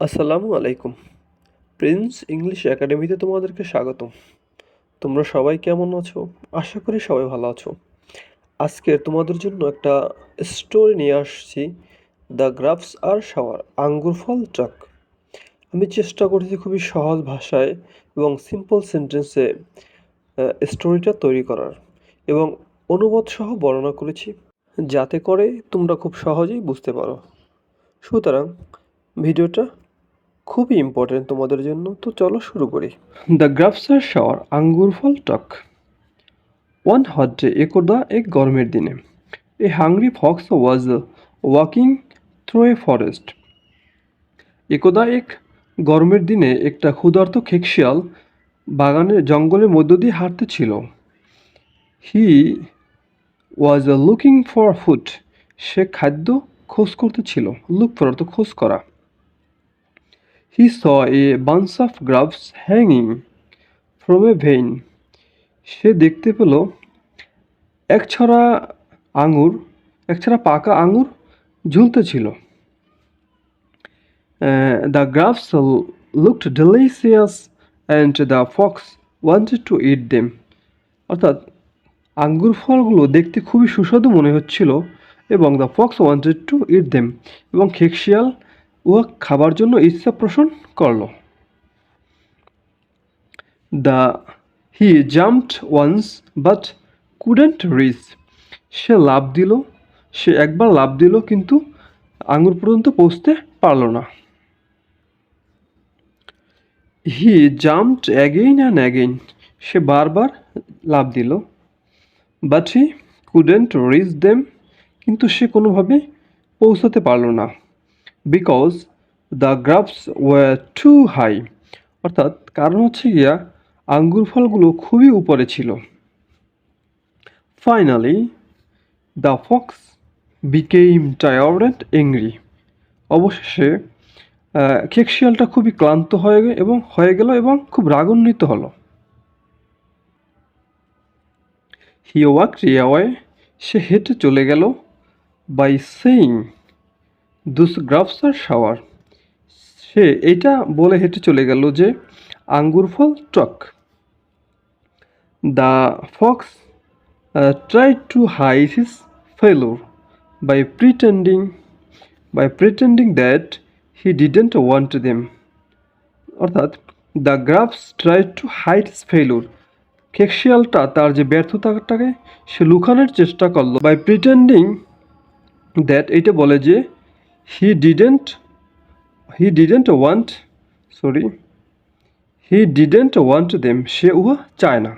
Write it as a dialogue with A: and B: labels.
A: আসসালামু আলাইকুম। Prince English একাডেমিতে তোমাদেরকে স্বাগতম। তোমরা সবাই কেমন আছো? আশা করি সবাই ভালো আছো। আজকে তোমাদের জন্য একটা স্টোরি নিয়ে আসছি, দ্য গ্রাফস আর শাওয়ার, আঙ্গুর ফল ট্রাক। আমি চেষ্টা করেছি খুবই সহজ ভাষায় এবং সিম্পল সেন্টেন্সে স্টোরিটা তৈরি করার এবং অনুবাদ সহ বর্ণনা করেছি, যাতে করে তোমরা খুব সহজেই বুঝতে পারো। সুতরাং ভিডিওটা খুবই ইম্পর্টেন্ট তোমাদের জন্য, তো চলো শুরু করি। দ্য গ্রাফসার শাওয়ার, আঙ্গুর ফল টক। ওয়ান হট ডে, একদা এক গরমের দিনে, এ hungry Fox was walking through a forest. একদা এক গরমের দিনে একটা ক্ষুধার্ত খেকশিয়াল বাগানের জঙ্গলের মধ্য দিয়ে হাঁটতেছিল। হি ওয়াজ লুকিং ফর ফুড, সে খাদ্য খোঁজ করতেছিল। লুক ফর অর্থ খোঁজ করা। He saw a bunch of grapes hanging from a vine. সে দেখতে পেল একছড়া পাকা আঙুর ঝুলতেছিল। The grapes looked delicious and the fox wanted to eat them. অর্থাৎ আঙ্গুর ফলগুলো দেখতে খুবই সুস্বাদু মনে হচ্ছিল এবং the fox wanted to eat them, এবং খেকশিয়াল উহা খাবার জন্য ইচ্ছা পোষণ করল। He jumped once but couldn't reach. সে একবার লাফ দিল কিন্তু আঙুর পর্যন্ত পৌঁছতে পারল না। He jumped again and again, সে বারবার লাফ দিল। But he couldn't reach them, কিন্তু সে কোনোভাবেই পৌঁছাতে পারল না। Because the grapes were too high, অর্থাৎ কারণ হচ্ছে গিয়া আঙ্গুর ফলগুলো খুবই উপরে ছিল। Finally the Fox became tired and angry. অবশেষে খেকশিয়ালটা খুবই ক্লান্ত হয়ে গেল এবং খুব রাগান্বিত হলো। হি ওয়াকড অ্যাওয়ে, সে হেঁটে চলে গেল। By saying those grapes are sour, সে এইটা বলে হেঁটে চলে গেল যে আঙ্গুর ফল টক। The fox tried to hide his failure by pretending that he didn't want them. অর্থাৎ the grapes tried to hide his failure, খেকশিয়ালটা তার যে ব্যর্থতাটাকে সে লুকানোর চেষ্টা করলো। বাই প্রিটেন্ডিং দ্যাট, এইটা বলে যে হি ডিডেন্ট ওয়ান্ট দেম, সে উহা চায় না।